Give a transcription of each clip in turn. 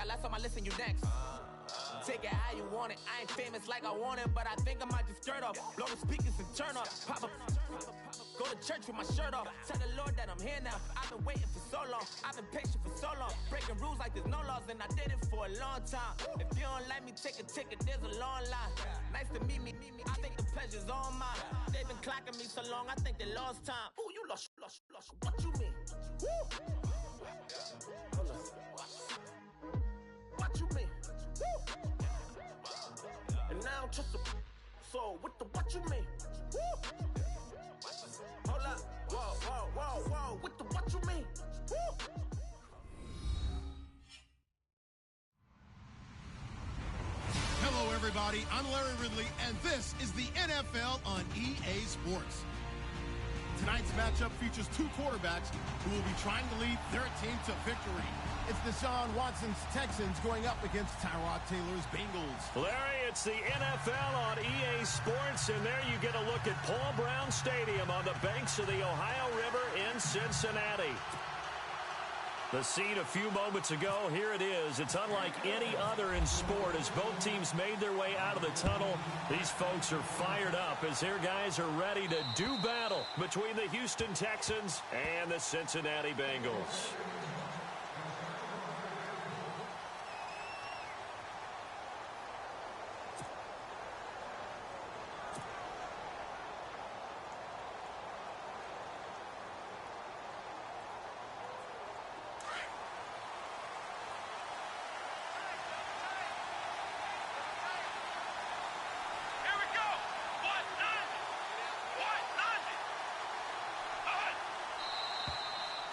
last time I listen, you next. Take it how you want it. I ain't famous like I want it, but I think I might just skirt off. Blow the speakers and turn up. Pop up. Go to church with my shirt off. Tell the Lord that I'm here now. I've been waiting for so long. I've been patient for so long. Breaking rules like there's no laws, and I did it for a long time. If you don't like me, take a ticket. There's a long line. Nice to meet me. I think the pleasure's all mine. They've been clocking me so long, I think they lost time. Ooh, you lost. What you mean? Woo! Hold on. What you mean? Woo! And now I don't trust the so with the what you mean? Woo! Hold up. Whoa. With the what you mean? Woo! Hello, everybody. I'm Larry Ridley, and this is the NFL on EA Sports. Tonight's matchup features two quarterbacks who will be trying to lead their team to victory. It's Deshaun Watson's Texans going up against Tyrod Taylor's Bengals. Larry, it's the NFL on EA Sports, and there you get a look at Paul Brown Stadium on the banks of the Ohio River in Cincinnati. The scene a few moments ago, here it is. It's unlike any other in sport as both teams made their way out of the tunnel. These folks are fired up as their guys are ready to do battle between the Houston Texans and the Cincinnati Bengals.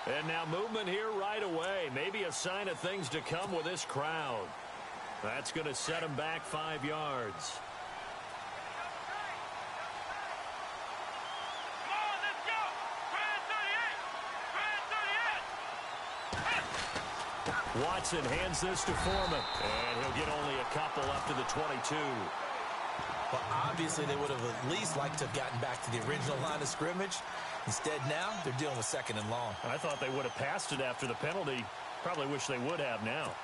And now movement here right away. Maybe a sign of things to come with this crowd. That's going to set him back 5 yards. Come on, let's go! Brand 38! Watson hands this to Foreman. And he'll get only a couple up to the 22. Well, obviously, they would have at least liked to have gotten back to the original line of scrimmage. Instead, now, they're dealing with second and long. I thought they would have passed it after the penalty. Probably wish they would have now.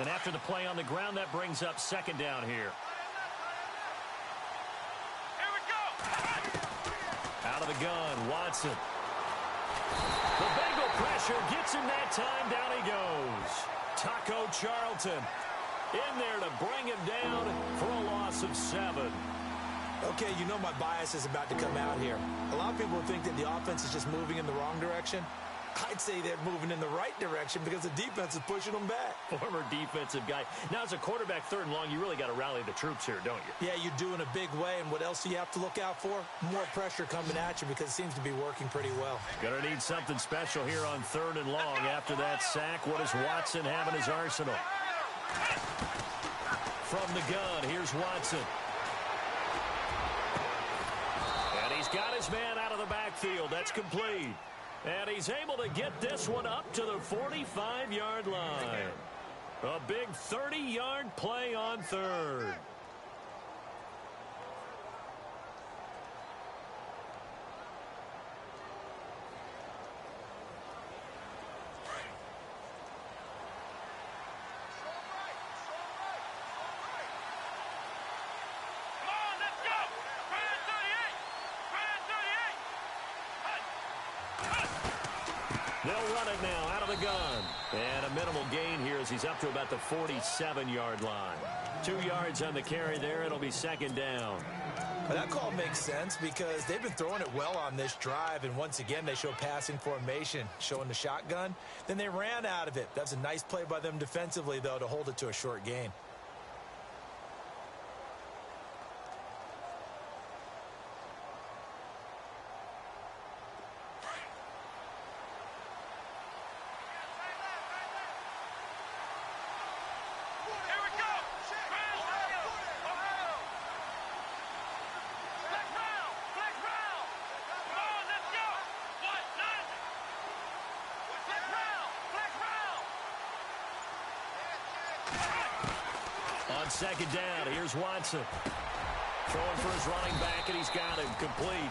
And after the play on the ground, that brings up second down here. Here we go! Out of the gun, Watson. The Bengal pressure gets him that time. Down he goes. Taco Charlton in there to bring him down for a loss of 7. Okay, you know my bias is about to come out here. A lot of people think that the offense is just moving in the wrong direction. I'd say they're moving in the right direction because the defense is pushing them back. Former defensive guy. Now, as a quarterback, third and long, you really got to rally the troops here, don't you? Yeah, you do in a big way, and what else do you have to look out for? More pressure coming at you because it seems to be working pretty well. Going to need something special here on third and long. After that sack, what does Watson have in his arsenal? From the gun, here's Watson. And he's got his man out of the backfield. That's complete. And he's able to get this one up to the 45-yard line. A big 30-yard play on third. They'll run it now out of the gun. And a minimal gain here as he's up to about the 47-yard line. 2 yards on the carry there. It'll be second down. Well, that call makes sense because they've been throwing it well on this drive. And once again, they show passing formation, showing the shotgun. Then they ran out of it. That's a nice play by them defensively, though, to hold it to a short gain. Second down, here's Watson. Throwing for his running back, and he's got him complete.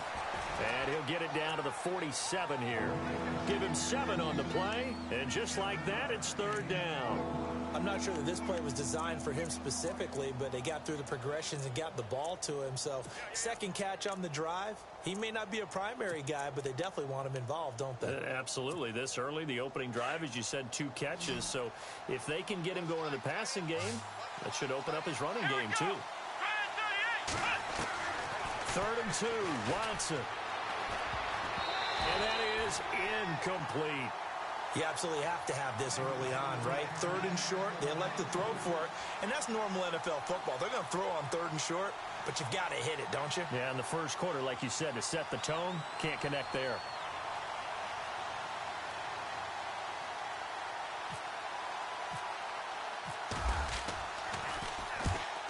And he'll get it down to the 47 here. Give him 7 on the play, and just like that, it's third down. I'm not sure that this play was designed for him specifically, but they got through the progressions and got the ball to him. So second catch on the drive. He may not be a primary guy, but they definitely want him involved, don't they? Absolutely. This early, the opening drive, as you said, 2 catches. So if they can get him going in the passing game, that should open up his running game too. 3rd and 2, Watson. And that is incomplete. You absolutely have to have this early on, right? 3rd and short, they elect to throw for it, and that's normal NFL football. They're going to throw on 3rd and short, but you've got to hit it, don't you? Yeah, in the first quarter, like you said, to set the tone, can't connect there.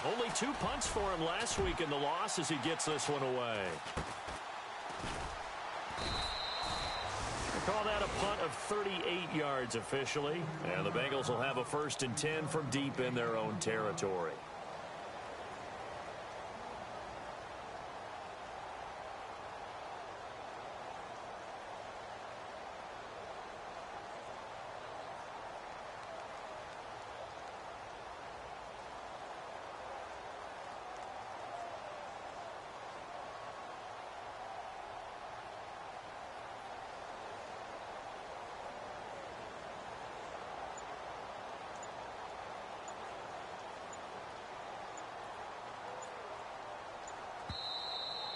Only 2 punts for him last week in the loss as he gets this one away. Call that a punt of 38 yards officially. And the Bengals will have a 1st and 10 from deep in their own territory.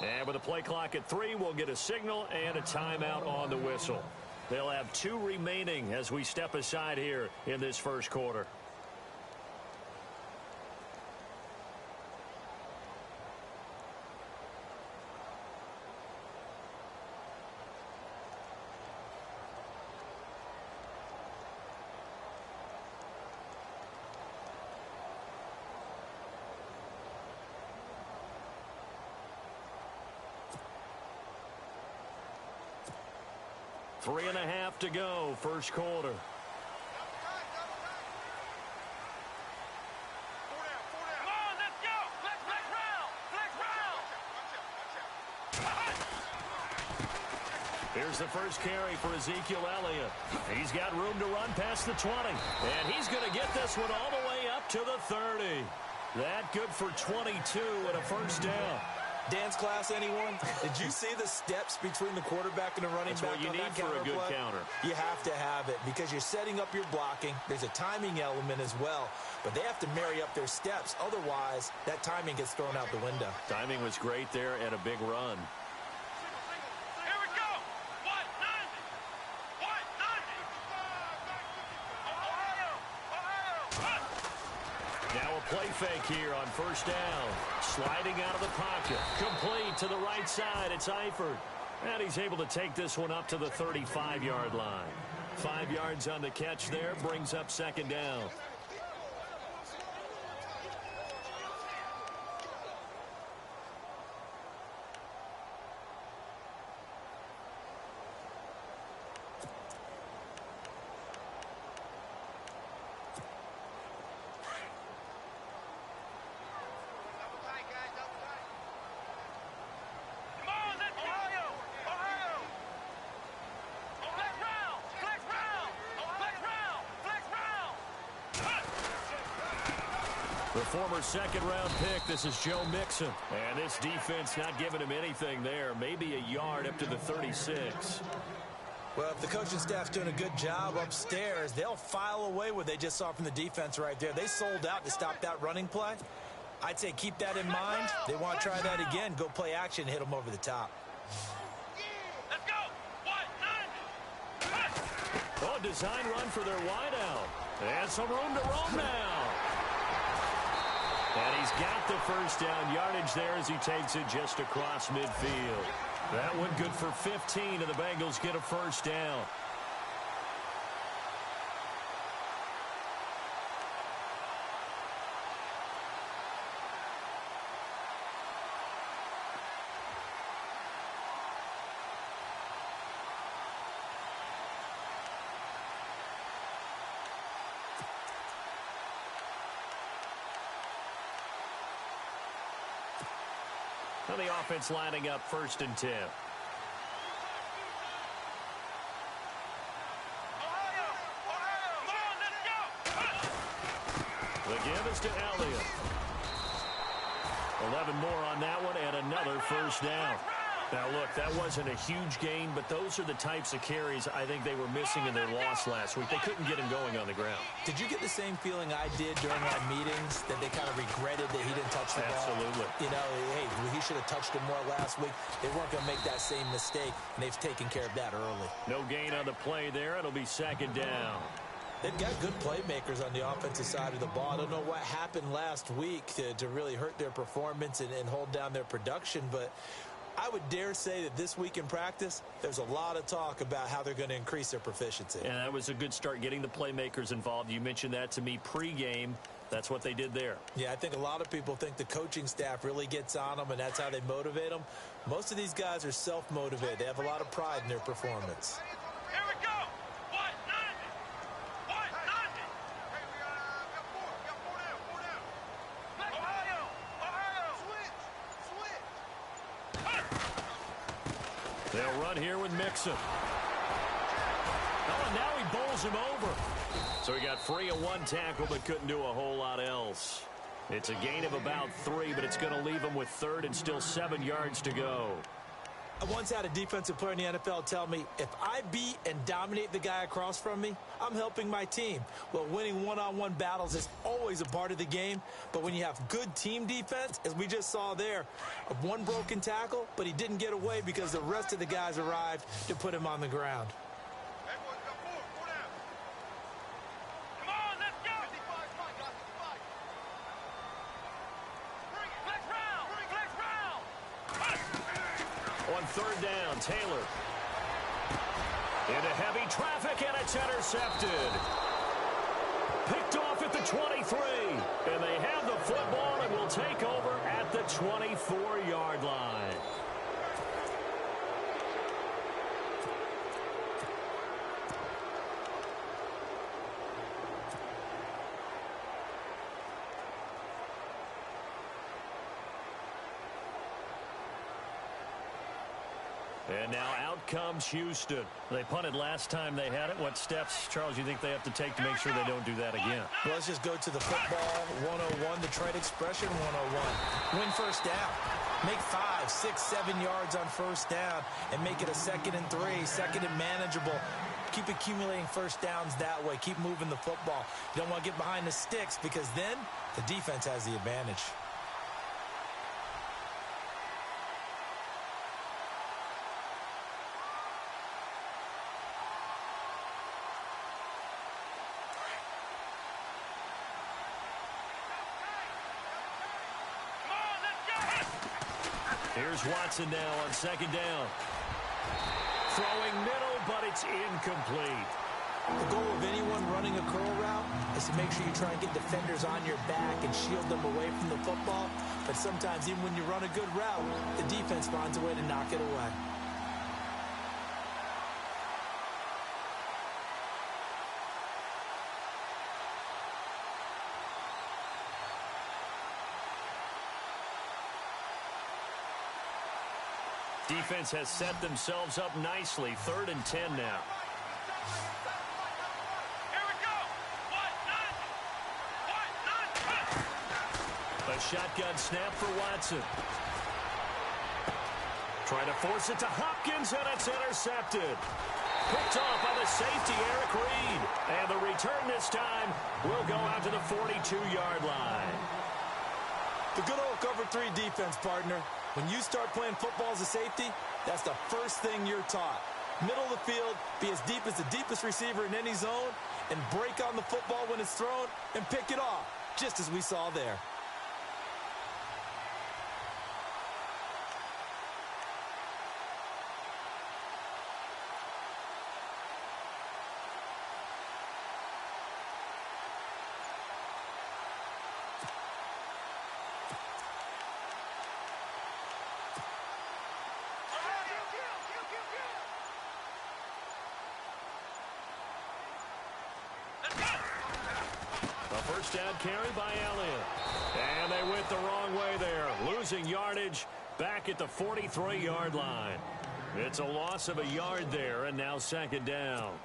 And with the play clock at 3, we'll get a signal and a timeout on the whistle. They'll have 2 remaining as we step aside here in this first quarter. Three and a half to go, first quarter. Come on, let's go. Flex round. Here's the first carry for Ezekiel Elliott. He's got room to run past the 20. And he's going to get this one all the way up to the 30. That good for 22 and a first down. Dance class, anyone? Did you see the steps between the quarterback and the running That's back what you on need that for a good play? counter. You have to have it because you're setting up your blocking. There's a timing element as well, but they have to marry up their steps. Otherwise, that timing gets thrown out the window. Timing was great there and a big run. Here we go. 190. Ohio. Now a play fake here on first down. Sliding out of the pocket. Complete to the right side. It's Eifert. And he's able to take this one up to the 35-yard line. 5 yards on the catch there. Brings up second down. The former second-round pick, this is Joe Mixon. And this defense not giving him anything there. Maybe a yard up to the 36. Well, if the coaching staff's doing a good job upstairs, they'll file away what they just saw from the defense right there. They sold out to stop that running play. I'd say keep that in mind. They want to try that again. Go play action and hit them over the top. Let's go. 190. Oh, design run for their wideout. And some room to roam now. And he's got the first down yardage there as he takes it just across midfield. That one good for 15, and the Bengals get a first down. And the offense lining up 1st and 10. is to Elliott. 11 more on that one and another first down. Now, look, that wasn't a huge gain, but those are the types of carries I think they were missing in their loss last week. They couldn't get him going on the ground. Did you get the same feeling I did during our meetings, that they kind of regretted that he didn't touch the ball? Absolutely. You know, hey, he should have touched it more last week. They weren't going to make that same mistake, and they've taken care of that early. No gain on the play there. It'll be second down. They've got good playmakers on the offensive side of the ball. I don't know what happened last week to really hurt their performance and hold down their production, but I would dare say that this week in practice, there's a lot of talk about how they're going to increase their proficiency. And that was a good start, getting the playmakers involved. You mentioned that to me pregame. That's what they did there. Yeah, I think a lot of people think the coaching staff really gets on them, and that's how they motivate them. Most of these guys are self-motivated. They have a lot of pride in their performance. Here we go. What? 90. What? 90. Hey, we got four down. Ohio. Switch. They'll run here with Mixon. Oh, and now he bowls him over. So he got free of one tackle but couldn't do a whole lot else. It's a gain of about 3, but it's going to leave him with third and still 7 yards to go. I once had a defensive player in the NFL tell me, if I beat and dominate the guy across from me, I'm helping my team. Well, winning one-on-one battles is always a part of the game, but when you have good team defense, as we just saw there, one broken tackle, but he didn't get away because the rest of the guys arrived to put him on the ground. Hey, boys, got four down. Come on, let's go. 55, come on, guys, 55. Bring it. Flex round. On third down, Taylor. Into heavy traffic, and it's intercepted. Picked off at the 23. And they have the football and will take over at the 24-yard line. And now out comes Houston. They punted last time they had it. What steps, Charles, you think they have to take to make sure they don't do that again? Well, let's just go to the football 101, the trade expression 101. Win first down. Make 5, 6, 7 yards on first down and make it a 2nd and 3, second and manageable. Keep accumulating first downs that way. Keep moving the football. You don't want to get behind the sticks because then the defense has the advantage. Here's Watson now on second down. Throwing middle, but it's incomplete. The goal of anyone running a curl route is to make sure you try and get defenders on your back and shield them away from the football. But sometimes even when you run a good route, the defense finds a way to knock it away. Defense has set themselves up nicely. 3rd and 10 now. Here we go. What? 90. A shotgun snap for Watson. Trying to force it to Hopkins, and it's intercepted. Picked off by the safety, Eric Reed. And the return this time will go out to the 42-yard line. The good old cover 3 defense, partner. When you start playing football as a safety, that's the first thing you're taught. Middle of the field, be as deep as the deepest receiver in any zone, and break on the football when it's thrown and pick it off, just as we saw there. First down carry by Elliott. And they went the wrong way there. Losing yardage back at the 43-yard line. It's a loss of a yard there, and now second down.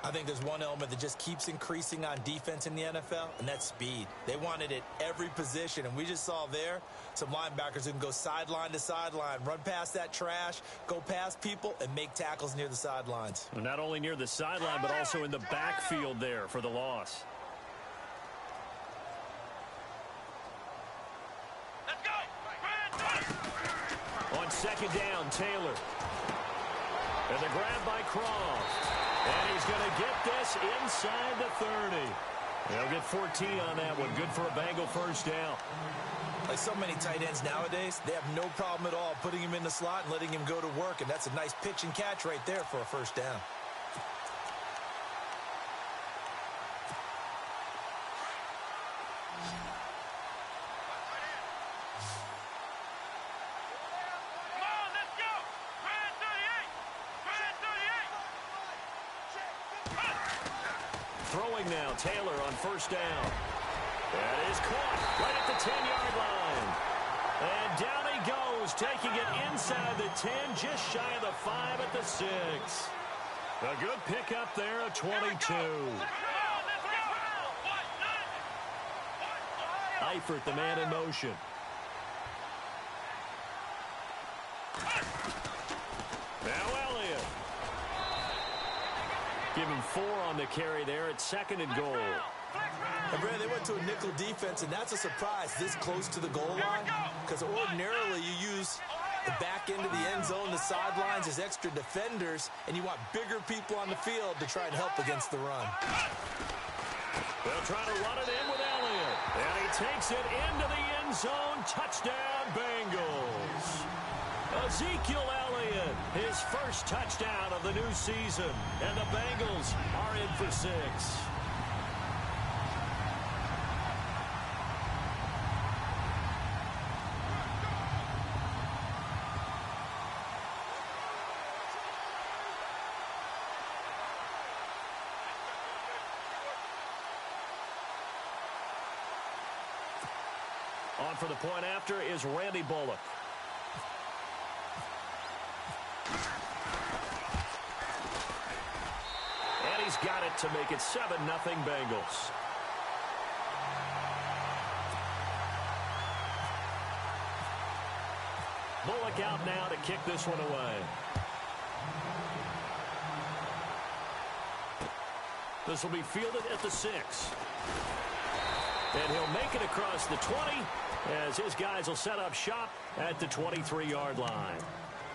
I think there's one element that just keeps increasing on defense in the NFL, and that's speed. They want it at every position, and we just saw there some linebackers who can go sideline to sideline, run past that trash, go past people, and make tackles near the sidelines. And not only near the sideline, but also in the backfield there for the loss. Let's go! On second down, Taylor. And the grab by Croft. And he's going to get this inside the 30. They'll get 14 on that one. Good for a Bengal first down. Like so many tight ends nowadays, they have no problem at all putting him in the slot and letting him go to work. And that's a nice pitch and catch right there for a first down. Throwing now, Taylor on first down. That is caught right at the 10-yard line. And down he goes, taking it inside the 10, just shy of the 5 at the 6. A good pickup there, a 22. Eifert, the man in motion. Now Elliott. Give him 4 on the carry there at second and goal. And Brad, they went to a nickel defense, and that's a surprise this close to the goal line, because ordinarily you use the back end of the end zone, the sidelines as extra defenders, and you want bigger people on the field to try and help against the run. They'll try to run it in with Elliott, and he takes it into the end zone. Touchdown, Bengals. Ezekiel Elliott, his first touchdown of the new season, and the Bengals are in for 6. On for the point after is Randy Bullock. And he's got it to make it 7-0 Bengals. Bullock out now to kick this one away. This will be fielded at the 6. And he'll make it across the 20 as his guys will set up shop at the 23-yard line.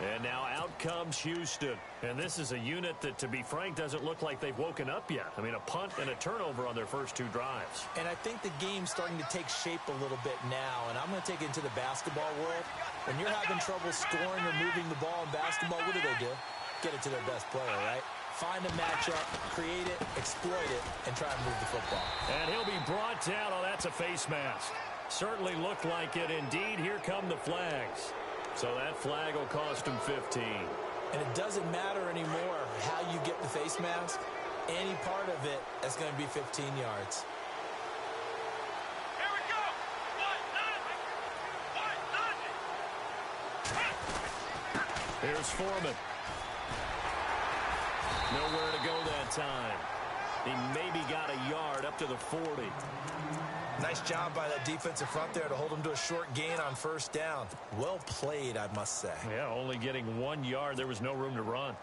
And now out comes Houston. And this is a unit that, to be frank, doesn't look like they've woken up yet. I mean, a punt and a turnover on their first 2 drives. And I think the game's starting to take shape a little bit now. And I'm going to take it into the basketball world. When you're having trouble scoring or moving the ball in basketball, what do? Get it to their best player, right? Find a matchup, create it, exploit it, and try and move the football. And he'll be brought down. Oh, that's a face mask. Certainly looked like it. Indeed, here come the flags. So that flag will cost him 15. And it doesn't matter anymore how you get the face mask. Any part of it is going to be 15 yards. Here we go! 1-0! Here's Foreman. Nowhere to go that time. He maybe got a yard up to the 40. Nice job by that defensive front there to hold him to a short gain on first down. Well played, I must say. Yeah, only getting 1 yard. There was no room to run.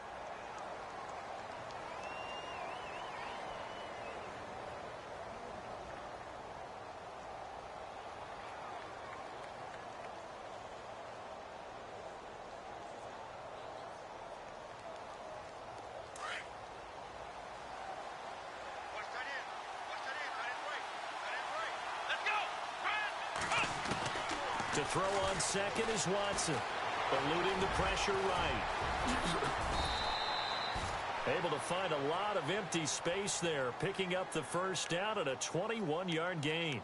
To throw on second is Watson, eluding the pressure right. Able to find a lot of empty space there, picking up the first down at a 21-yard gain.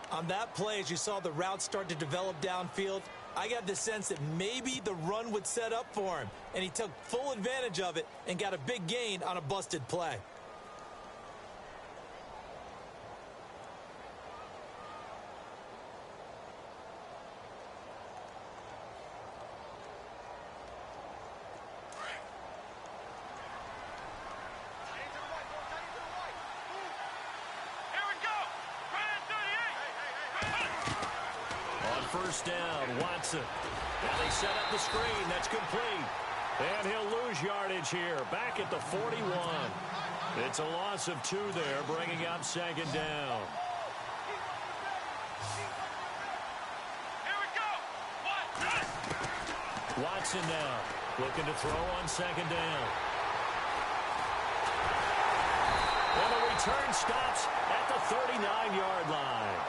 On that play, as you saw the route start to develop downfield, I got the sense that maybe the run would set up for him, and he took full advantage of it and got a big gain on a busted play. first down. Watson. And they set up the screen. That's complete. And he'll lose yardage here. Back at the 41. It's a loss of 2 there, bringing up second down. Here we go. Watson now looking to throw on second down. And the return stops at the 39-yard line.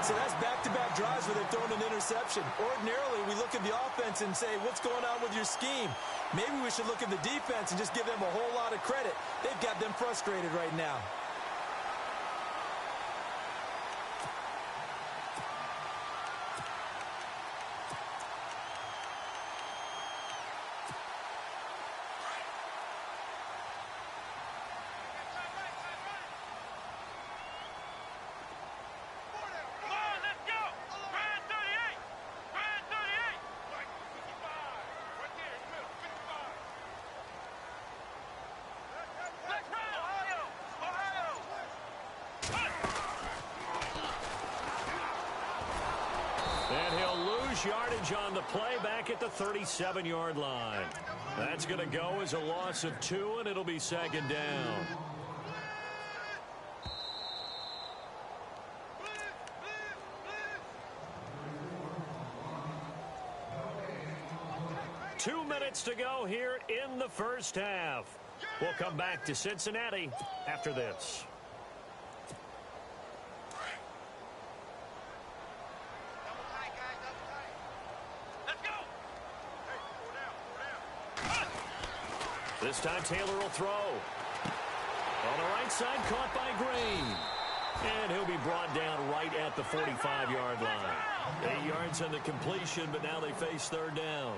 So that's back-to-back drives where they've thrown an interception. Ordinarily, we look at the offense and say, what's going on with your scheme? Maybe we should look at the defense and just give them a whole lot of credit. They've got them frustrated right now. And he'll lose yardage on the play back at the 37-yard line. That's going to go as a loss of 2, and it'll be second down. Two minutes to go here in the first half. We'll come back to Cincinnati after this. This time Taylor will throw. On the right side, caught by Green. And he'll be brought down right at the 45-yard line. 8 yards on the completion, but now they face third down.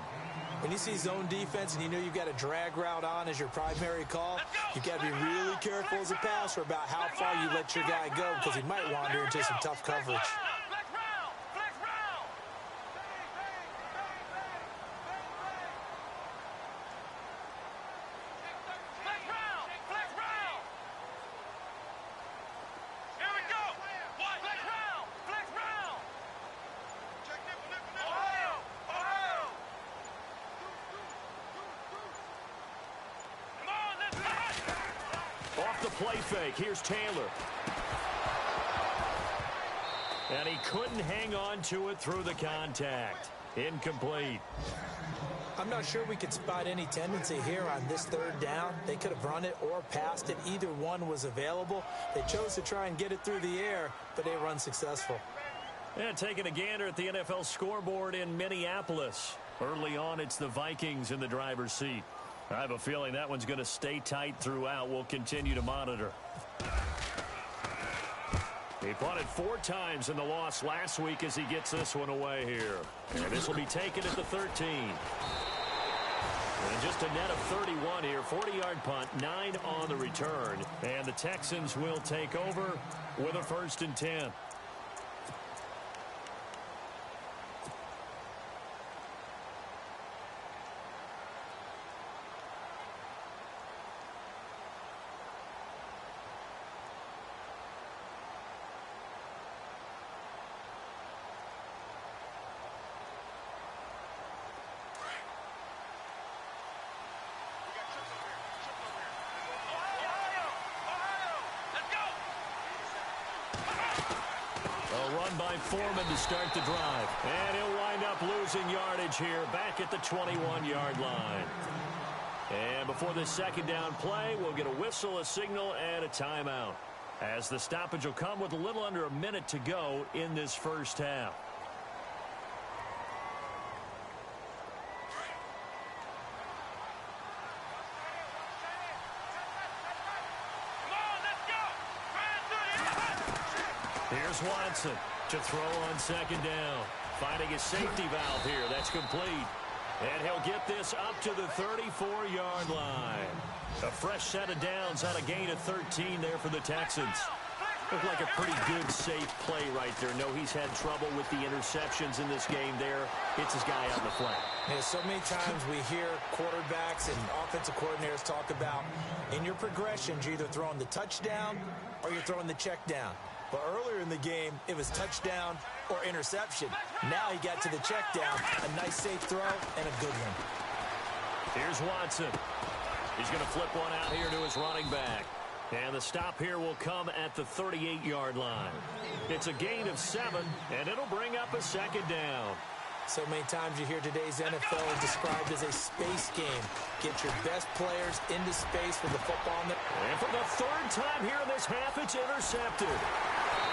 When you see zone defense and you know you've got a drag route on as your primary call, you've got to be really careful as a passer about how far you let your guy go because he might wander into some tough coverage. Off the play fake, here's Taylor. And he couldn't hang on to it through the contact. Incomplete. I'm not sure we could spot any tendency here on this third down. They could have run it or passed it. Either one was available. They chose to try and get it through the air, but they were unsuccessful. And taking a gander at the NFL scoreboard in Minneapolis. Early on, it's the Vikings in the driver's seat. I have a feeling that one's going to stay tight throughout. We'll continue to monitor. He punted 4 times in the loss last week as he gets this one away here. And this will be taken at the 13. And just a net of 31 here. 40-yard punt, 9 on the return. And the Texans will take over with a 1st and 10. By Foreman to start the drive. And he'll wind up losing yardage here back at the 21-yard line. And before this second down play, we'll get a whistle, a signal, and a timeout. As the stoppage will come with a little under a minute to go in this first half. Here's Watson to throw on second down. Finding his safety valve here. That's complete. And he'll get this up to the 34-yard line. A fresh set of downs on a gain of 13 there for the Texans. Looked like a pretty good, safe play right there. No, he's had trouble with the interceptions in this game there. Hits his guy out in the flat. Yeah, so many times we hear quarterbacks and offensive coordinators talk about in your progressions, you're either throwing the touchdown or you're throwing the check down. But earlier in the game, it was touchdown or interception. Now he got to the check down. A nice safe throw and a good one. Here's Watson. He's going to flip one out here to his running back. And the stop here will come at the 38-yard line. It's a gain of 7, and it'll bring up a second down. So many times you hear today's NFL described as a space game. Get your best players into space with the football. And for the third time here in this half, it's intercepted.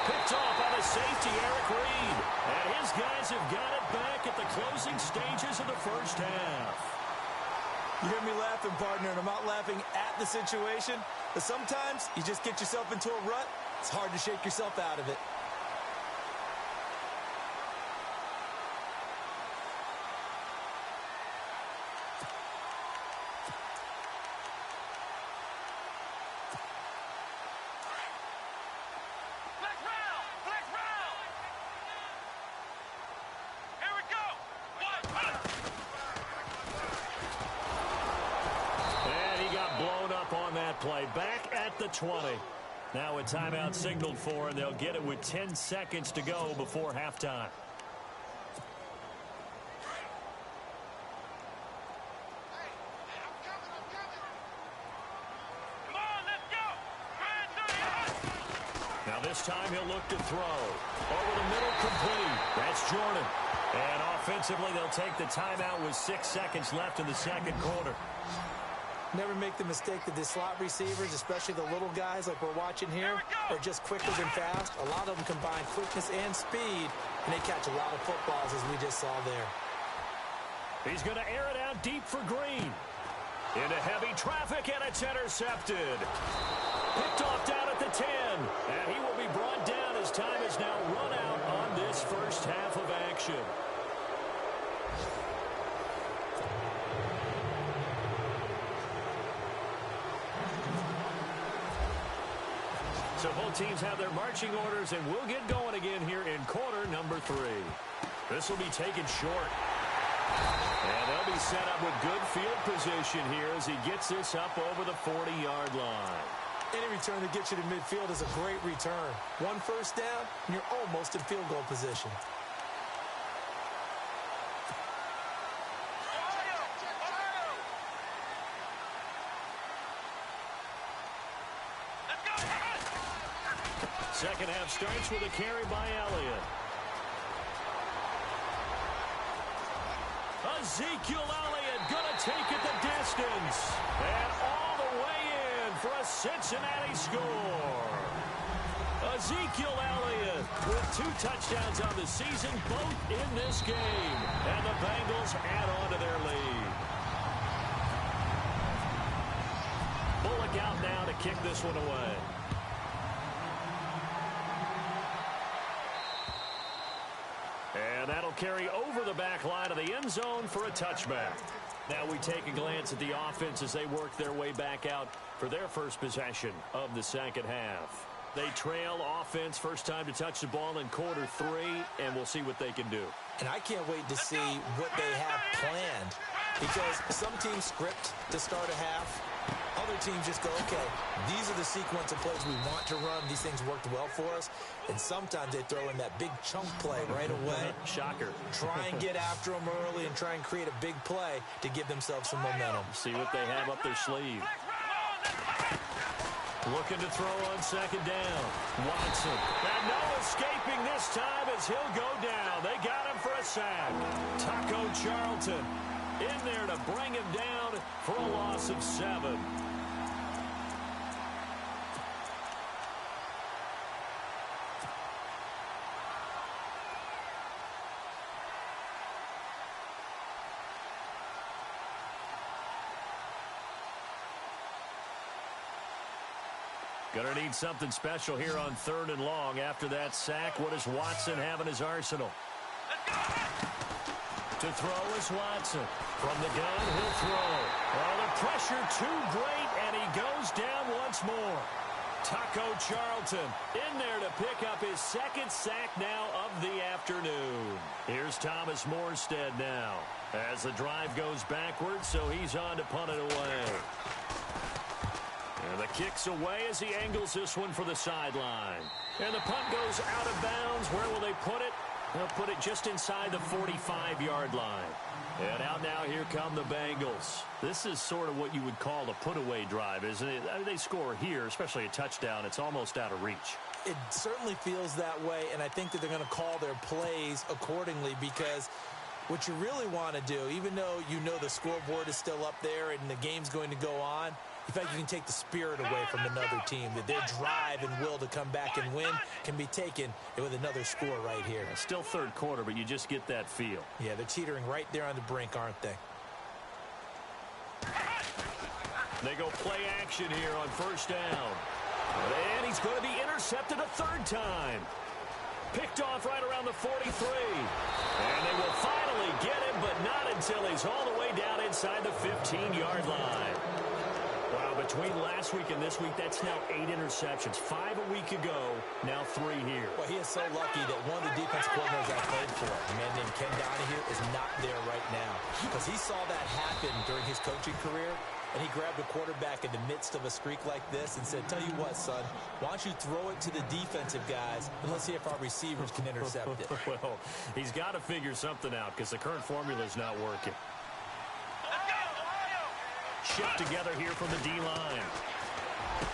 Picked off by the safety, Eric Reed. And his guys have got it back at the closing stages of the first half. You hear me laughing, partner, and I'm not laughing at the situation. But sometimes you just get yourself into a rut. It's hard to shake yourself out of it. Play back at the 20. Now a timeout signaled for, and they'll get it with 10 seconds to go before halftime. Come on, let's go. Now this time he'll look to throw. Over the middle, complete. That's Jordan. And offensively, they'll take the timeout with 6 seconds left in the second quarter. Never make the mistake that the slot receivers, especially the little guys like we're watching here, are just quicker than fast. A lot of them combine quickness and speed, and they catch a lot of footballs, as we just saw there. He's going to air it out deep for Green. Into heavy traffic, and it's intercepted. Picked off down at the 10, and he will be brought down as time is now run out on this first half of action. So both teams have their marching orders, and we'll get going again here in quarter number 3. This will be taken short. And they'll be set up with good field position here as he gets this up over the 40-yard line. Any return that gets you to midfield is a great return. One first down, and you're almost in field goal position. Second half starts with a carry by Elliott. Ezekiel Elliott going to take it the distance. And all the way in for a Cincinnati score. Ezekiel Elliott with 2 touchdowns on the season, both in this game. And the Bengals add on to their lead. Bullock out now to kick this one away. And that'll carry over the back line of the end zone for a touchback. Now we take a glance at the offense as they work their way back out for their first possession of the second half. They trail offense, first time to touch the ball in quarter 3, and we'll see what they can do. And I can't wait to see what they have planned, because some teams script to start a half. Other teams just go, okay, these are the sequence of plays we want to run. These things worked well for us. And sometimes they throw in that big chunk play right away. Shocker. Try and get after them early and try and create a big play to give themselves some momentum. See what they have up their sleeve. Looking to throw on second down. Watson. And no escaping this time as he'll go down. They got him for a sack. Taco Charlton in there to bring him down for a loss of 7. Gonna need something special here on 3rd and long. After that sack, what does Watson have in his arsenal? To throw is Watson. From the gun, he'll throw. Oh, the pressure too great, and he goes down once more. Taco Charlton in there to pick up his 2nd sack now of the afternoon. Here's Thomas Morstead now as the drive goes backwards, so he's on to punt it away. And the kick's away as he angles this one for the sideline. And the punt goes out of bounds. Where will they put it? They'll put it just inside the 45-yard line. And out now, here come the Bengals. This is sort of what you would call a put-away drive, isn't it? I mean, they score here, especially a touchdown. It's almost out of reach. It certainly feels that way, and I think that they're going to call their plays accordingly, because what you really want to do, even though you know the scoreboard is still up there and the game's going to go on, in fact, you can take the spirit away from another team, that their drive and will to come back and win can be taken with another score right here. Still third quarter, but you just get that feel. Yeah, they're teetering right there on the brink, aren't they? They go play action here on first down. And he's going to be intercepted a third time. Picked off right around the 43. And they will finally get him, but not until he's all the way down inside the 15-yard line. Wow, between last week and this week, that's now 8 interceptions. 5 a week ago, now 3 here. Well, he is so lucky that one of the defense coordinators I played for, a man named Ken Donahue, is not there right now, because he saw that happen during his coaching career, and he grabbed a quarterback in the midst of a streak like this and said, tell you what, son, why don't you throw it to the defensive guys, and let's see if our receivers can intercept it. Well, he's got to figure something out, because the current formula is not working. Shift together here from the D-line.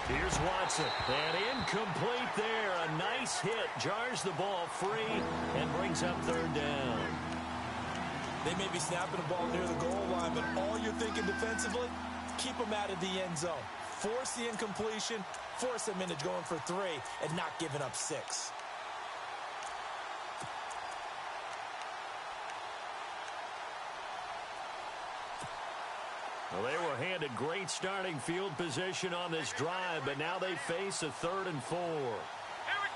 Here's Watson. And incomplete there. A nice hit. Jars the ball free and brings up third down. They may be snapping the ball near the goal line, but all you're thinking defensively, keep them out of the end zone. Force the incompletion, force them into going for 3, and not giving up 6. Well, they were handed great starting field position on this drive, but now they face a 3rd and 4. Here we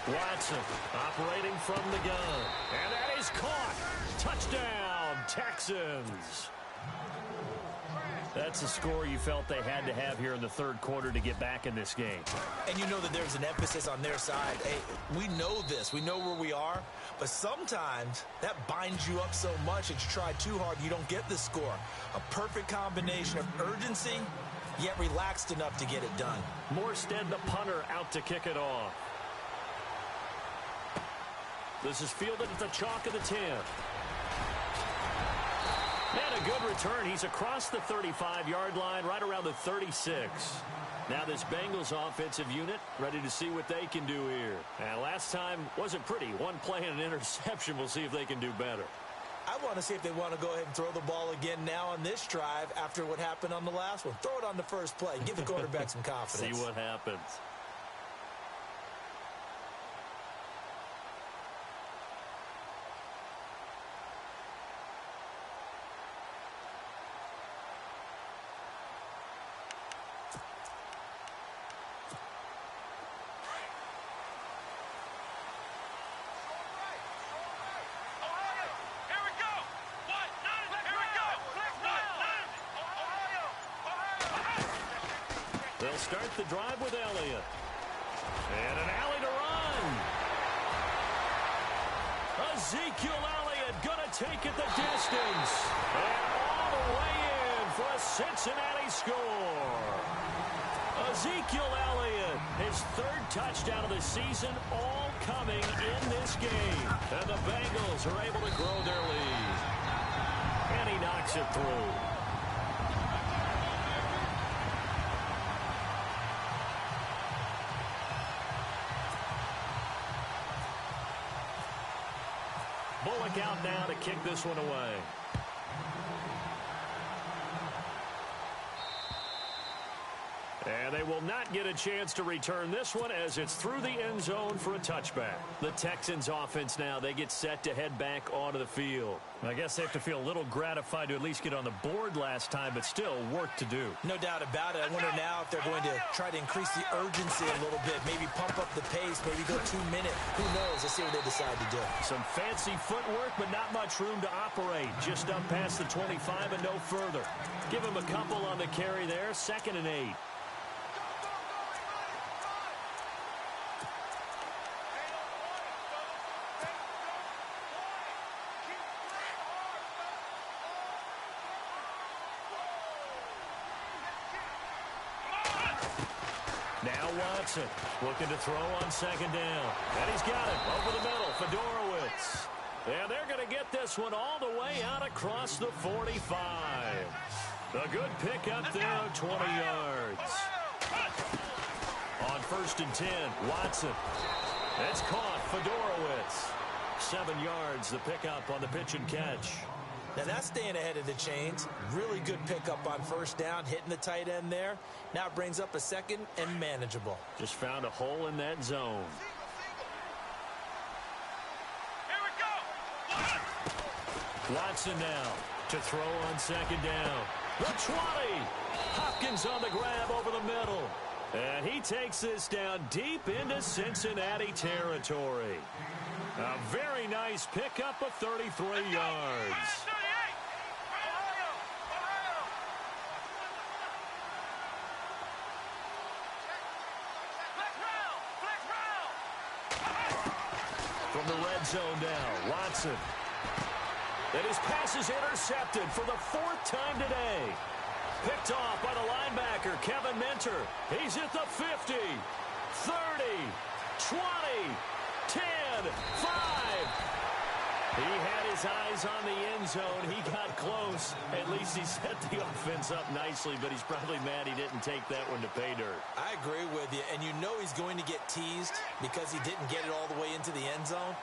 go. Watson operating from the gun. And that is caught. Touchdown, Texans. That's a score you felt they had to have here in the third quarter to get back in this game. And you know that there's an emphasis on their side. Hey, we know this. We know where we are. But sometimes that binds you up so much that you try too hard, you don't get the score. A perfect combination of urgency, yet relaxed enough to get it done. Morstead, the punter, out to kick it off. This is fielded at the chalk of the 10. And a good return. He's across the 35-yard line, right around the 36. Now this Bengals offensive unit ready to see what they can do here. And last time wasn't pretty. One play and an interception. We'll see if they can do better. I want to see if they want to go ahead and throw the ball again now on this drive after what happened on the last one. Throw it on the first play. Give the quarterback some confidence. See what happens. They'll start the drive with Elliott. And an alley to run. Ezekiel Elliott going to take it the distance. And all the way in for a Cincinnati score. Ezekiel Elliott, his 3rd touchdown of the season, all coming in this game. And the Bengals are able to grow their lead. And he knocks it through. Bullock out now to kick this one away. And they will not get a chance to return this one as it's through the end zone for a touchback. The Texans offense now, they get set to head back onto the field. I guess they have to feel a little gratified to at least get on the board last time, but still work to do. No doubt about it. I wonder now if they're going to try to increase the urgency a little bit, maybe pump up the pace, maybe go 2 minutes. Who knows? Let's see what they decide to do. Some fancy footwork, but not much room to operate. Just up past the 25 and no further. Give him a couple on the carry there. 2nd and 8. Now Watson, looking to throw on second down. And he's got it over the middle, Fedorowicz. And they're going to get this one all the way out across the 45. A good pickup there of 20 yards. On 1st and 10, Watson. It's caught, Fedorowicz. 7 yards, the pickup on the pitch and catch. Now that's staying ahead of the chains. Really good pickup on 1st down, hitting the tight end there. Now it brings up a 2nd and manageable. Just found a hole in that zone. Here we go. Watson now to throw on 2nd down. The 20. Hopkins on the grab over the middle. And he takes this down deep into Cincinnati territory. A very nice pickup of 33 yards. From the red zone now, Watson. And his pass is intercepted for the 4th time today. Picked off by the linebacker, Kevin Minter. He's at the 50, 30, 20, 10, 5. He had his eyes on the end zone. He got close. At least he set the offense up nicely, but he's probably mad he didn't take that one to pay dirt. I agree with you, and you know he's going to get teased because he didn't get it all the way into the end zone.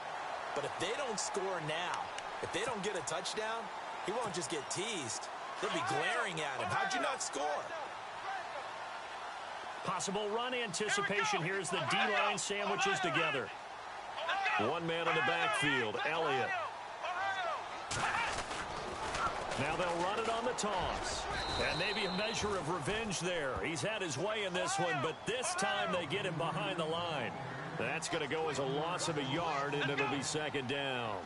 But if they don't score now, if they don't get a touchdown, he won't just get teased. They'll be glaring at him. How'd you not score? Possible run anticipation. Here's the D-line sandwiches together. One man in the backfield, Elliott. Now they'll run it on the toss. And maybe a measure of revenge there. He's had his way in this one, but this time they get him behind the line. That's going to go as a loss of a yard, and it'll be 2nd down.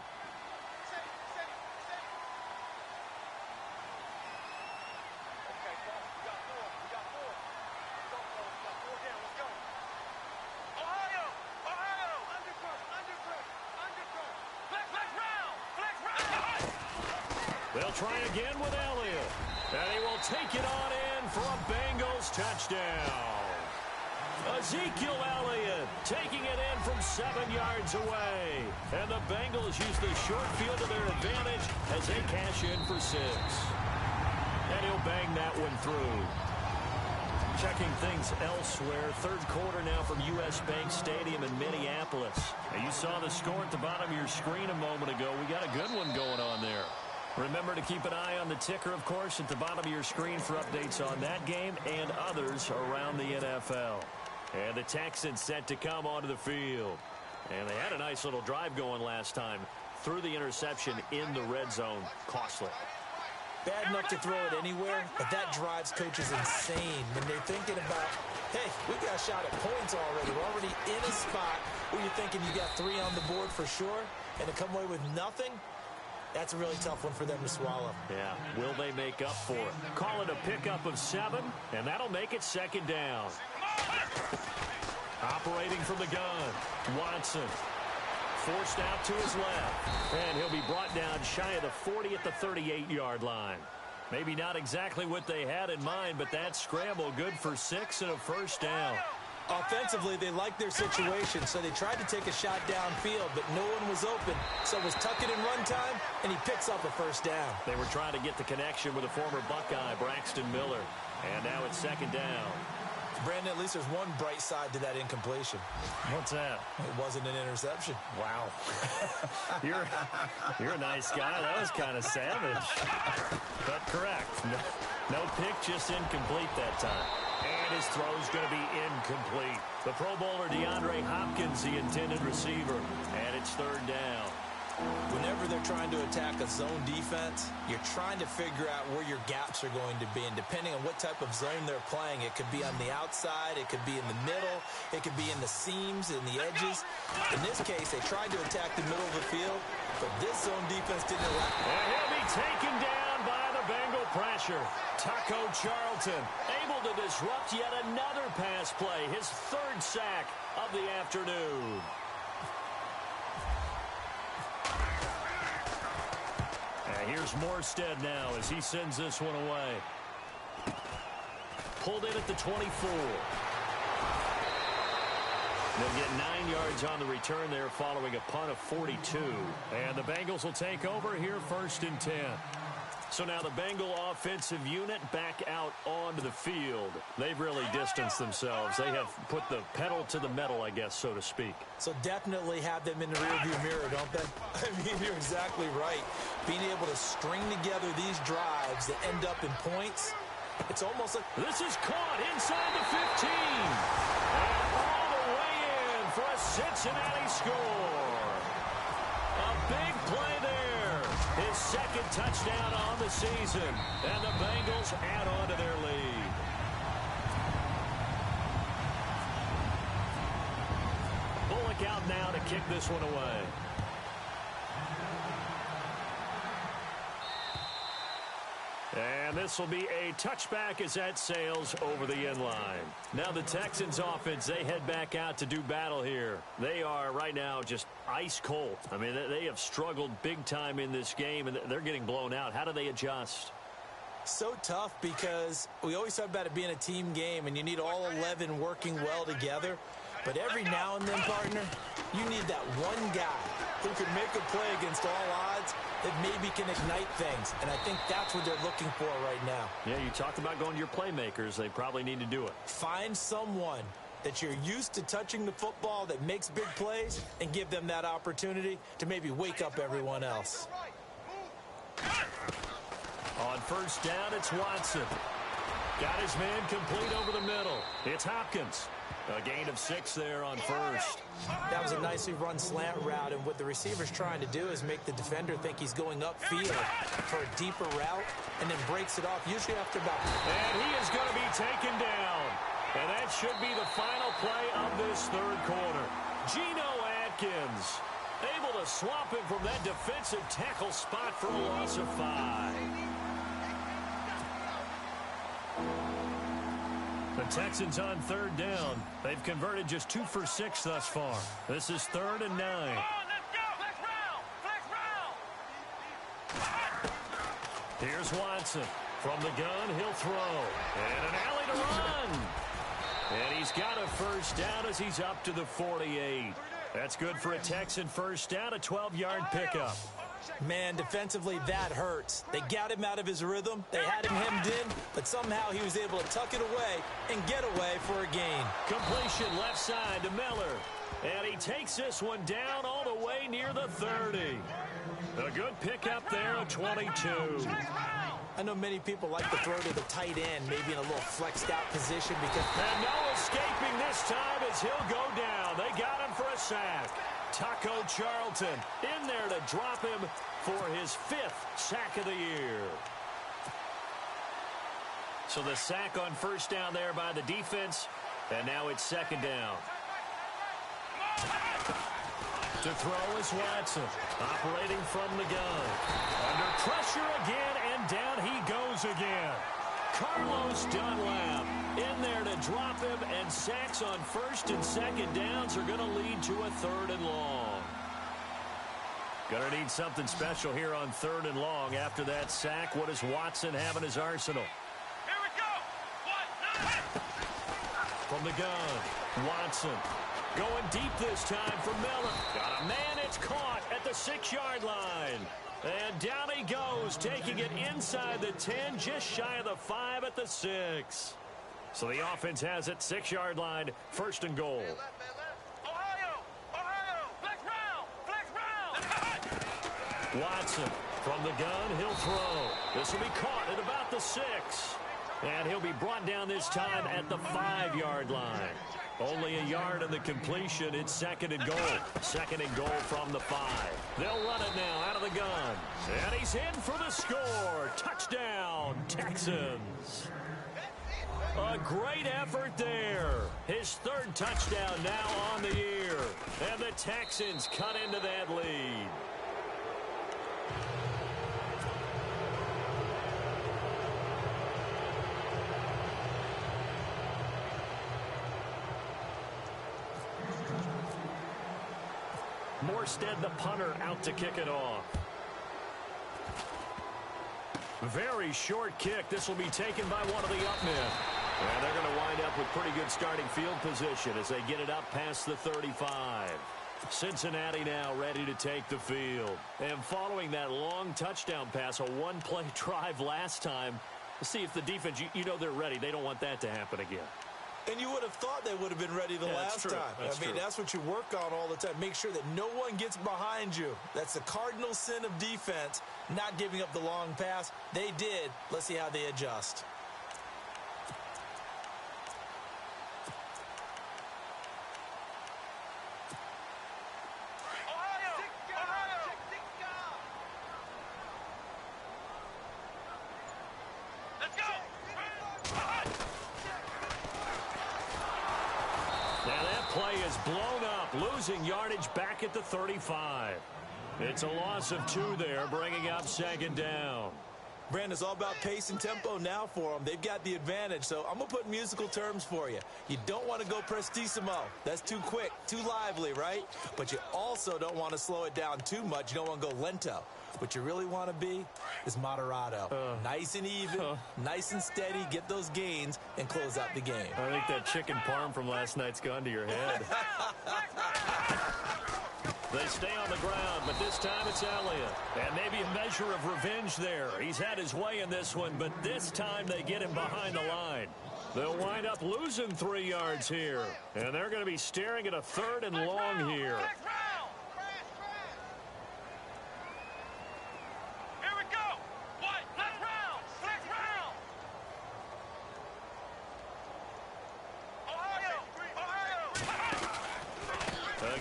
They'll try again with Elliott. And he will take it on in for a Bengals touchdown. Ezekiel Elliott taking it in from 7 yards away. And the Bengals use the short field to their advantage as they cash in for 6. And he'll bang that one through. Checking things elsewhere. 3rd quarter now from U.S. Bank Stadium in Minneapolis. And you saw the score at the bottom of your screen a moment ago. We got a good one going on there. Remember to keep an eye on the ticker, of course, at the bottom of your screen for updates on that game and others around the NFL. And the Texans set to come onto the field. And they had a nice little drive going last time. Threw the interception in the red zone. Costly. Bad enough to throw it anywhere, but that drives coaches insane when they're thinking about, hey, we got a shot at points already. We're already in a spot where you're thinking you got 3 on the board for sure, and to come away with nothing, that's a really tough one for them to swallow. Yeah, will they make up for it? Call it a pickup of 7, and that'll make it 2nd down. Operating from the gun, Watson. Forced out to his left. And he'll be brought down shy of the 40 at the 38-yard line. Maybe not exactly what they had in mind, but that scramble good for 6 and a 1st down. Offensively, they liked their situation, so they tried to take a shot downfield, but no one was open. So it was tuck it in run time, and he picks up a 1st down. They were trying to get the connection with a former Buckeye, Braxton Miller. And now it's 2nd down. Brandon, at least there's one bright side to that incompletion. What's that? It wasn't an interception. Wow. You're a nice guy. That was kind of savage. But correct. No pick, just incomplete that time. And his throw's going to be incomplete. The Pro Bowler DeAndre Hopkins, the intended receiver. And it's 3rd down. Whenever they're trying to attack a zone defense, you're trying to figure out where your gaps are going to be. And depending on what type of zone they're playing, it could be on the outside, it could be in the middle, it could be in the seams and the edges. In this case, they tried to attack the middle of the field, but this zone defense didn't allow. And he'll be taken down by the Bengal pressure. Taco Charlton able to disrupt yet another pass play, his 3rd sack of the afternoon. Here's Morstead now as he sends this one away. Pulled in at the 24. They'll get 9 yards on the return there following a punt of 42. And the Bengals will take over here 1st and 10. So now the Bengal offensive unit back out onto the field. They've really distanced themselves. They have put the pedal to the metal, I guess, so to speak. So definitely have them in the rearview mirror, don't they? I mean, you're exactly right. Being able to string together these drives that end up in points, it's almost like... This is caught inside the 15. And all the way in for a Cincinnati score. A big play there. His 2nd touchdown on the season. And the Bengals add on to their lead. Bullock out now to kick this one away. And this will be a touchback as that sails over the end line. Now the Texans offense, they head back out to do battle here. They are right now just ice cold. I mean, they have struggled big time in this game, and they're getting blown out. How do they adjust? So tough because we always talk about it being a team game, and you need all 11 working well together. But every now and then, partner, you need that one guy who can make a play against all odds that maybe can ignite things. And I think that's what they're looking for right now. Yeah, you talked about going to your playmakers. They probably need to do it. Find someone that you're used to touching the football that makes big plays and give them that opportunity to maybe wake up everyone else. On 1st down, it's Watson. Got his man complete over the middle. It's Hopkins. A gain of 6 there on 1st. That was a nicely run slant route, and what the receiver's trying to do is make the defender think he's going upfield for a deeper route, and then breaks it off, usually after about... And he is going to be taken down. And that should be the final play of this 3rd quarter. Geno Atkins able to swap him from that defensive tackle spot for a loss of 5. The Texans on 3rd down. They've converted just 2 for 6 thus far. This is 3rd and 9. Here's Watson. From the gun, he'll throw. And an alley to run. And he's got a 1st down as he's up to the 48. That's good for a Texan 1st down, a 12-yard pickup. Man, defensively, that hurts. They got him out of his rhythm. They had him hemmed in, but somehow he was able to tuck it away and get away for a gain. Completion left side to Miller. And he takes this one down all the way near the 30. A good pickup there, a 22. I know many people like to throw to the tight end, maybe in a little flexed out position because... And no escaping this time as he'll go down. They got him for a sack. Taco Charlton in there to drop him for his 5th sack of the year. So the sack on 1st down there by the defense, and now it's 2nd down. To throw is Watson, operating from the gun. Under pressure again, and down he goes again. Carlos Dunlap in there to drop him, and sacks on 1st and 2nd downs are going to lead to a 3rd and long. Going to need something special here on 3rd and long. After that sack, what does Watson have in his arsenal? Here we go. From the gun, Watson going deep this time for Miller. Got a man, it's caught at the 6-yard line. And down he goes, taking it inside the 10, just shy of the 5 at the 6. So the offense has it, 6-yard line, 1st and goal. Ohio, flex round. Watson from the gun, he'll throw. This will be caught at about the 6. And he'll be brought down this time at the 5-yard line. Only a yard in the completion. It's 2nd and goal. 2nd and goal from the 5. They'll run it now out of the gun. And he's in for the score. Touchdown, Texans. A great effort there. His 3rd touchdown now on the year. And the Texans cut into that lead. Morstead, the punter, out to kick it off. Very short kick. This will be taken by one of the up men. And they're going to wind up with pretty good starting field position as they get it up past the 35. Cincinnati now ready to take the field. And following that long touchdown pass, a one-play drive last time, let's see if the defense, you know they're ready. They don't want that to happen again. And you would have thought they would have been ready the last time. I mean, that's what you work on all the time. Make sure that no one gets behind you. That's the cardinal sin of defense, not giving up the long pass. They did. Let's see how they adjust. Blown up, losing yardage back at the 35. It's a loss of 2 there, bringing up second down. Brandon, it's all about pace and tempo now for them. They've got the advantage, so I'm going to put musical terms for you. You don't want to go prestissimo. That's too quick, too lively, right? But you also don't want to slow it down too much. You don't want to go lento. What you really want to be is moderato. Nice and even, nice and steady, get those gains, and close out the game. I think that chicken parm from last night's gone to your head. They stay on the ground, but this time it's Elliott. And maybe a measure of revenge there. He's had his way in this one, but this time they get him behind the line. They'll wind up losing 3 yards here. And they're going to be staring at a 3rd and long here.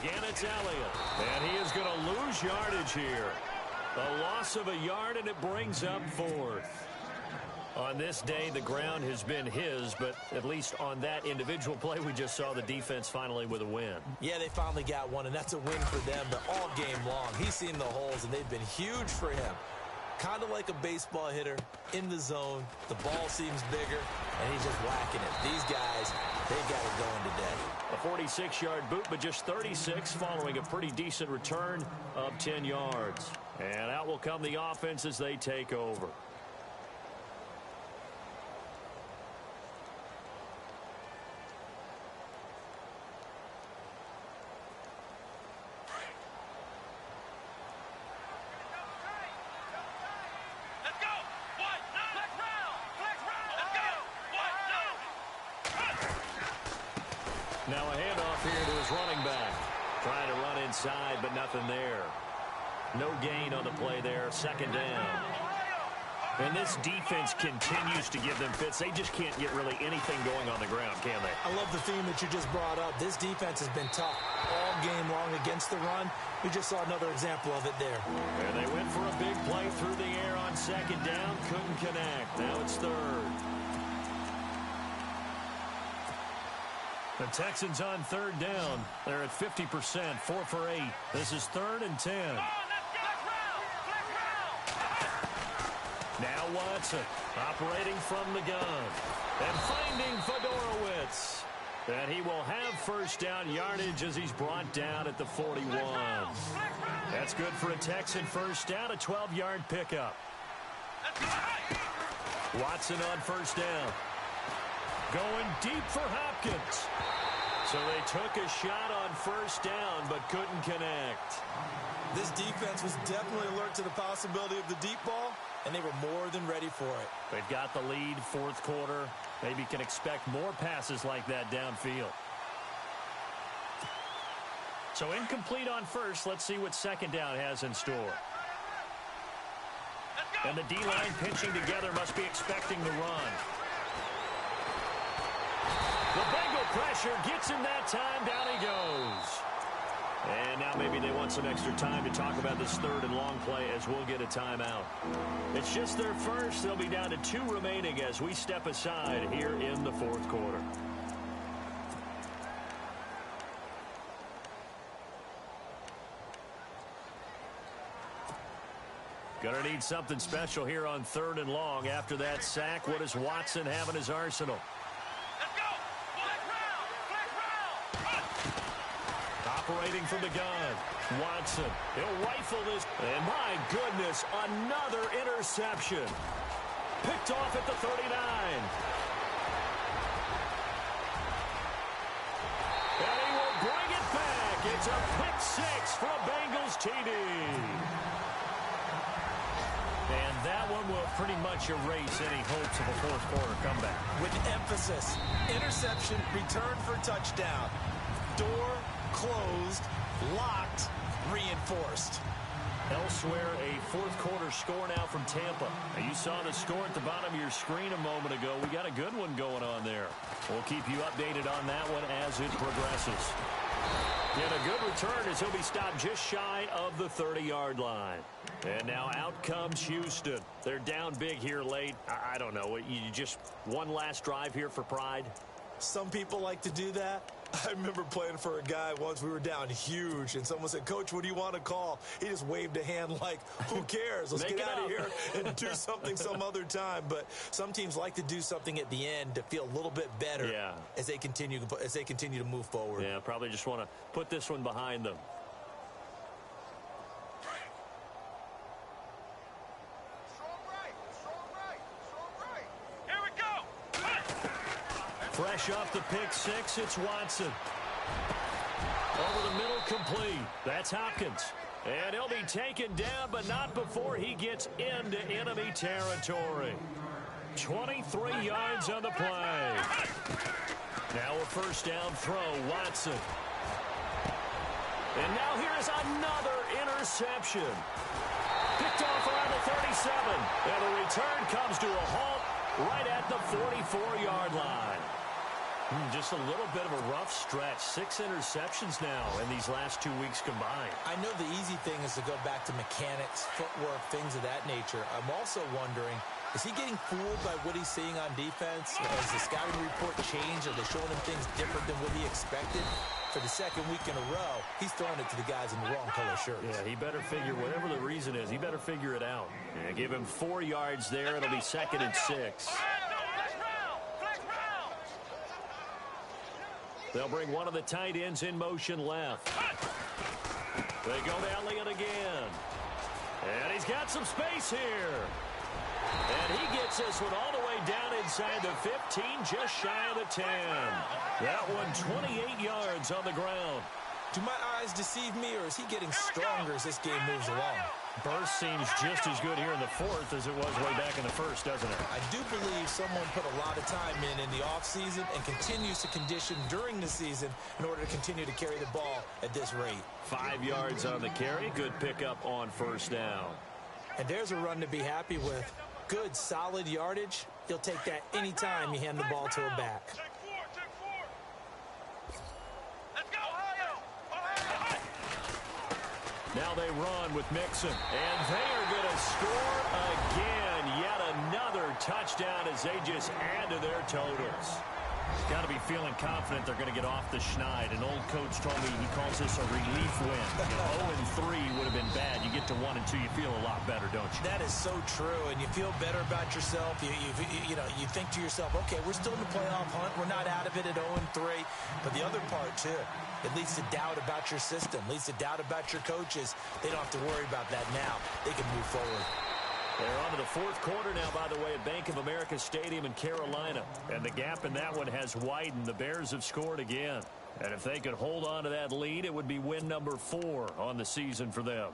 Again, it's Elliott, and he is going to lose yardage here. A loss of a yard, and it brings up 4th. On this day, the ground has been his, but at least on that individual play, we just saw the defense finally with a win. Yeah, they finally got one, and that's a win for them, but all game long, he's seen the holes, and they've been huge for him. Kind of like a baseball hitter in the zone. The ball seems bigger, and he's just whacking it. These guys, they got it going today. A 46-yard boot, but just 36 following a pretty decent return of 10 yards. And out will come the offense as they take over. Now a handoff here to his running back. Trying to run inside, but nothing there. No gain on the play there. Second down. And this defense continues to give them fits. They just can't get really anything going on the ground, can they? I love the theme that you just brought up. This defense has been tough all game long against the run. We just saw another example of it there. And they went for a big play through the air on second down. Couldn't connect. Now it's 3rd. The Texans on 3rd down. They're at 50%, 4 for 8. This is 3rd and 10. Now Watson operating from the gun and finding Fedorowicz. And he will have first down yardage as he's brought down at the 41. That's good for a Texan first down, a 12-yard pickup. Watson on first down. Going deep for Hopkins. So they took a shot on first down, but couldn't connect. This defense was definitely alert to the possibility of the deep ball, and they were more than ready for it. They've got the lead, 4th quarter. Maybe can expect more passes like that downfield. So incomplete on first. Let's see what second down has in store. And the D-line pinching together must be expecting the run. The Bengal pressure gets him that time. Down he goes. And now maybe they want some extra time to talk about this 3rd and long play as we'll get a timeout. It's just their first. They'll be down to 2 remaining as we step aside here in the 4th quarter. Gonna need something special here on 3rd and long. After that sack, what does Watson have in his arsenal? Operating from the gun. Watson. He'll rifle this. And my goodness, another interception. Picked off at the 39. It's a pick six for a Bengals TD. And that one will pretty much erase any hopes of a fourth quarter comeback. With emphasis, interception, return for touchdown. Door closed, locked, reinforced. Elsewhere, a fourth quarter score now from Tampa. Now, you saw the score at the bottom of your screen a moment ago. We got a good one going on there. We'll keep you updated on that one as it progresses. And a good return as he'll be stopped just shy of the 30-yard line. And now out comes Houston. They're down big here late. I don't know. You just one last drive here for pride? Some people like to do that. I remember playing for a guy once. We were down huge, and someone said, "Coach, what do you want to call?" He just waved a hand like, who cares? Let's get out of here and do something some other time. But some teams like to do something at the end to feel a little bit better as they continue to move forward. Yeah, probably just want to put this one behind them. Fresh off the pick six, it's Watson. Over the middle, complete. That's Hopkins. And he'll be taken down, but not before he gets into enemy territory. 23 yards on the play. Now a first down throw, Watson. And now here's another interception. Picked off around the 37. And the return comes to a halt right at the 44-yard line. Just a little bit of a rough stretch. 6 interceptions now in these last 2 weeks combined. I know the easy thing is to go back to mechanics, footwork, things of that nature. I'm also wondering, is he getting fooled by what he's seeing on defense? Has the scouting report changed? Are they showing him things different than what he expected? For the second week in a row, he's throwing it to the guys in the wrong color shirts. Yeah, he better figure, whatever the reason is, he better figure it out. Yeah, give him 4 yards there. It'll be 2nd and 6. They'll bring one of the tight ends in motion left. They go to Elliott again. And he's got some space here. And he gets this one all the way down inside the 15, just shy of the 10. That one 28 yards on the ground. Do my eyes deceive me, or is he getting stronger as this game moves along? Burst seems just as good here in the fourth as it was way back in the first, doesn't it? I do believe someone put a lot of time in the offseason and continues to condition during the season in order to continue to carry the ball at this rate. 5 yards on the carry. Good pickup on first down. And there's a run to be happy with. Good, solid yardage. He'll take that anytime you hand the ball to a back. Now they run with Mixon, and they are going to score again. Yet another touchdown as they just add to their totals. Got to be feeling confident they're going to get off the schneid. An old coach told me he calls this a relief win. 0-3 would have been bad. You get to 1 and 2, you feel a lot better, don't you? That is so true, and you feel better about yourself. You think to yourself, okay, we're still in the playoff hunt. We're not out of it at 0-3. But the other part, too, it leads to doubt about your system, leads to doubt about your coaches. They don't have to worry about that now. They can move forward. They're on to the fourth quarter now, by the way, at Bank of America Stadium in Carolina. And the gap in that one has widened. The Bears have scored again. And if they could hold on to that lead, it would be win number 4 on the season for them.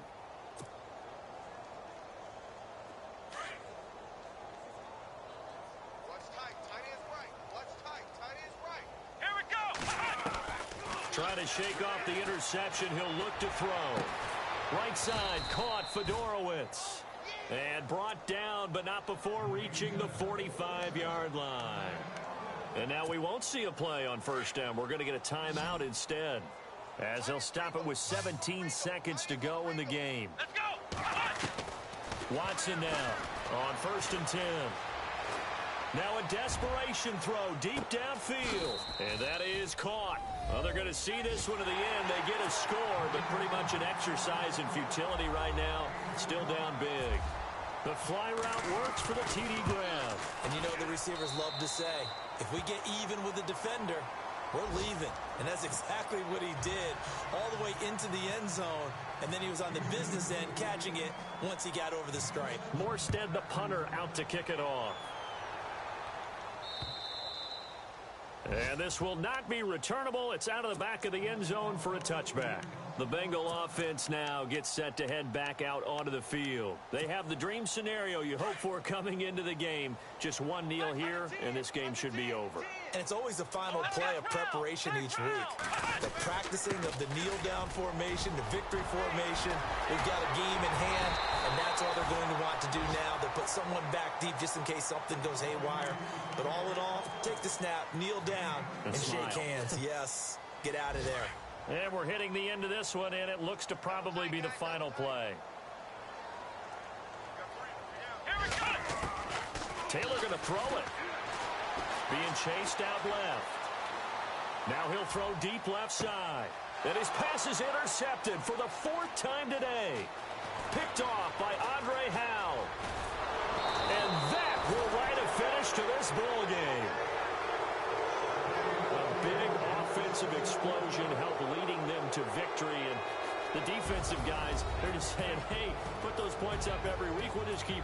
What's tight? Tight is right. What's tight? Tight is right. Here we go. Trying to shake off the interception. He'll look to throw. Right side caught Fedorowicz. And brought down, but not before reaching the 45-yard line. And now we won't see a play on first down. We're going to get a timeout instead, as they'll stop it with 17 seconds to go in the game. Let's go. Watson now on 1st and 10. Now a desperation throw deep downfield. And that is caught. Well, they're going to see this one to the end. They get a score, but pretty much an exercise in futility right now. Still down big. The fly route works for the TD grab. And you know the receivers love to say, if we get even with the defender, we're leaving. And that's exactly what he did, all the way into the end zone. And then he was on the business end catching it once he got over the stripe. Morstead, the punter, out to kick it off. And this will not be returnable. It's out of the back of the end zone for a touchback. The Bengal offense now gets set to head back out onto the field. They have the dream scenario you hope for coming into the game. Just one kneel here, and this game should be over. And it's always the final play of preparation each week. The practicing of the kneel-down formation, the victory formation. They've got a game in hand, and that's all they're going to want to do now. They'll put someone back deep just in case something goes haywire. But all in all, take the snap, kneel down, and shake hands. Yes, get out of there. And we're hitting the end of this one, and it looks to probably be the final play. Taylor going to throw it. Being chased out left. Now he'll throw deep left side. And his pass is intercepted for the 4th time today. Picked off by Andre Howe. And that will write a finish to this ball game. A big offensive explosion helped leading them to victory. And the defensive guys, they're just saying, hey, put those points up every week. We'll just keep